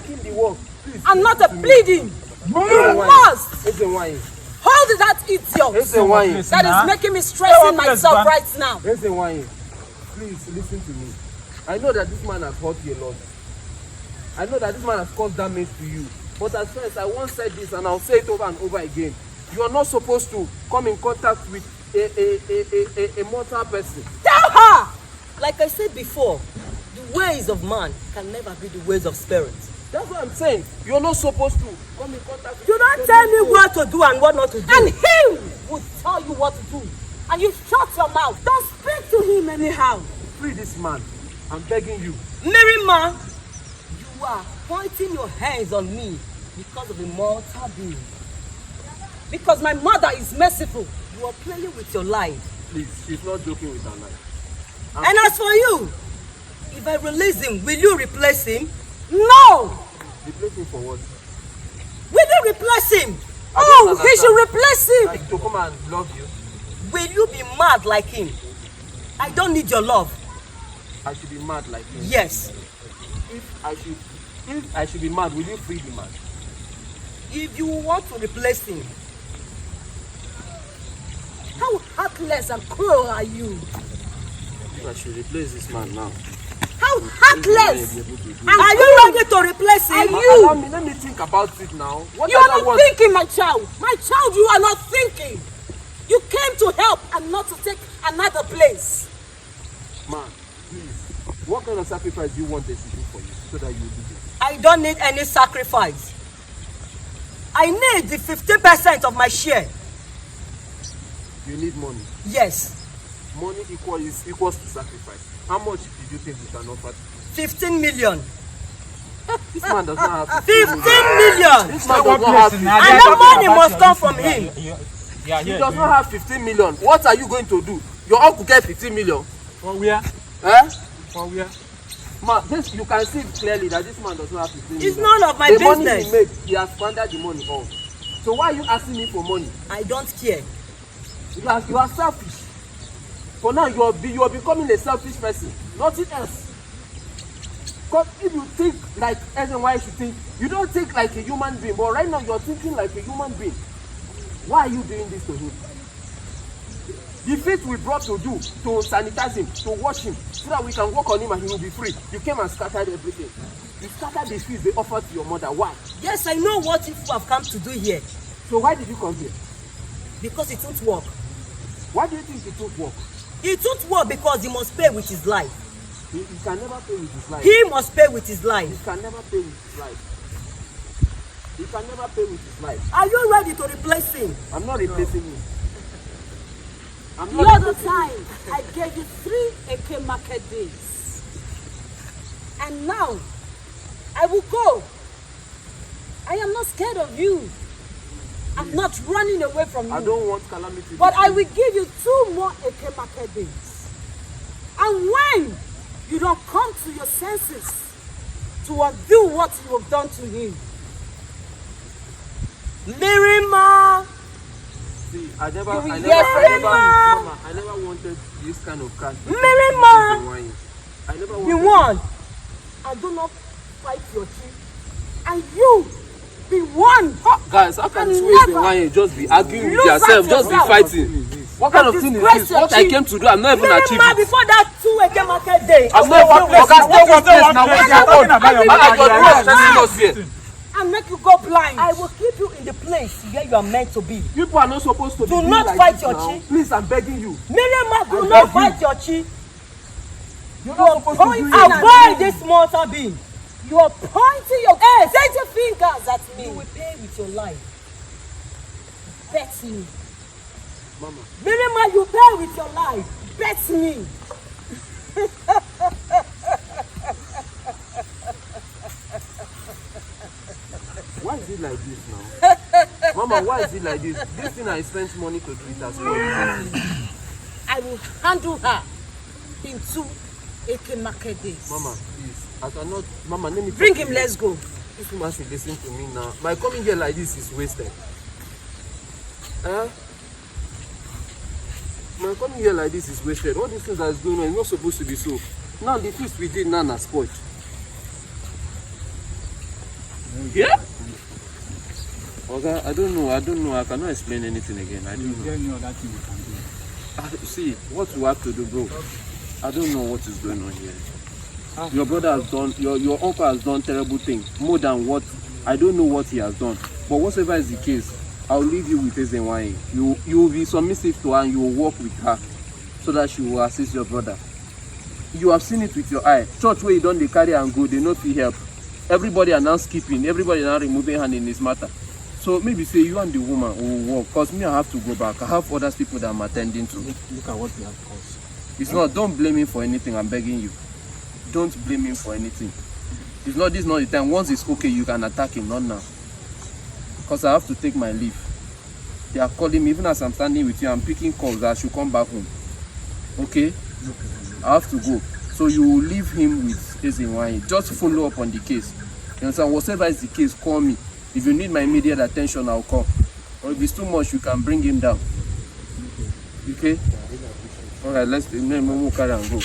taking the work. Please. I'm not a pleading. You must. Ezenwayi. Hold that idiot that is making me stressing myself right now. Ezenwayi, please listen to me. I know that this man has hurt you a lot. I know that this man has caused damage to you. But as first, I once said this and I'll say it over and over again. You are not supposed to come in contact with a mortal person. Tell her! Like I said before, the ways of man can never be the ways of spirit. That's what I'm saying. You're not supposed to come in contact with. You don't tell me what to do and what not to do. And he will tell you what to do. And you shut your mouth. Don't speak to him anyhow. Free this man. I'm begging you. Mirima, you are pointing your hands on me because of a mortal being. Because my mother is merciful. You are playing with your life. Please, she's not joking with her life. And as for you, if I release him, will you replace him? No! Replace him for what? Will you replace him? Oh, he should replace him. Like to come and love you. Will you be mad like him? I don't need your love. I should be mad like him? Yes. If I should be mad, will you free the man? If you want to replace him, how heartless and cruel are you? If I should replace this man now. How heartless! Are you ready to replace him? Allow me, let me think about it now. What you are not thinking, my child. My child, you are not thinking. You came to help and not to take another place. Man, please. What kind of sacrifice do you want us to do for you so that you will do this? I don't need any sacrifice. I need the 15% of my share. You need money? Yes. Money equals to sacrifice. How much did you think you can offer? 15 million. This man does not have 15 million. This man does not have 15 million. And the money must come from him. He does not have 15 million. What are you going to do? Your uncle get 15 million. For where? Eh? For where? Man, this you can see clearly that this man does not have 15 million. It's none of my business. The business. money he made, he has squandered the money all. So why are you asking me for money? I don't care. You are selfish. For now, you are becoming a selfish person. Nothing else. Because if you think like ezenwayi should think, you don't think like a human being. But right now, you are thinking like a human being. Why are you doing this to him? The faith we brought to do, to sanitize him, to wash him, so that we can work on him and he will be free. You came and scattered everything. You scattered the fees they offered to your mother. Why? Yes, I know what you have come to do here. So why did you come here? Because it won't work. Why do you think it won't work? It won't work because he must pay with his life. He can never pay with his life. He must pay with his life. He can never pay with his life. He can never pay with his life. Are you ready to replace him? I'm not replacing him. The other time, I gave you 3 AK market days. And now, I will go. I am not scared of you. I'm not running away from you. I don't want calamity. But I will give you 2 more AK market days. And when you don't come to your senses to undo what you have done to him. Mirima! See, I never wanted this kind of cash. Mirima! I never wanted. Be one. And do not fight your chief. And you be one. Guys, how can this way just be arguing with yourself, just be fighting? What kind of thing is this? What I came to do, I'm not even achieving. Mirima, before that 2 AK market day. I'm not even place now. And make you go blind. I will keep you in the place where you are meant to be. People are not supposed to be. Do not fight your chief. Please, I'm begging you. Mirima, do not fight your chief. You're not supposed to do it. Avoid this mortal being. You are pointing your fingers at me. You will pay with your life. Bet me. Mama. Mirima, you pay with your life. Bet me. Why is it like this now? Mama, why is it like this? This thing I spent money to do it as well. I will handle her in 2 AK market days. Mama, please. I cannot. Mama, let me bring him, let's go. This woman should listen to me now. My coming here like this is wasted. My coming here like this is wasted. All these things that is going on is not supposed to be so. Now the feast we did now are spoiled. Yeah? Okay, I don't know. I cannot explain anything again. I don't know. There any other thing you can do? See, what you have to do, bro. I don't know what is going on here. Your brother has done, your uncle has done terrible things, more than what, I don't know what he has done. But whatever is the case, I'll leave you with ezenwayi. You will be submissive to her and you will work with her so that she will assist your brother. You have seen it with your eye. Church where you don't they carry and go, they no fit help. Everybody are now skipping, everybody are now removing hand in this matter. So maybe say you and the woman will work, because me I have to go back. I have other people that I'm attending to. Look at what we have caused. It's not, don't blame him for anything, I'm begging you. Don't blame him for anything. It's not, this is not the time. Once it's okay, you can attack him, not now. Because I have to take my leave. They are calling me, even as I'm standing with you, I'm picking calls that I should come back home. Okay? I have to go. So you will leave him with ezenwayi. Just follow up on the case. You understand? Whatever is the case, call me. If you need my immediate attention, I'll come. Or if it's too much, you can bring him down. Okay? Alright, let's carry and go.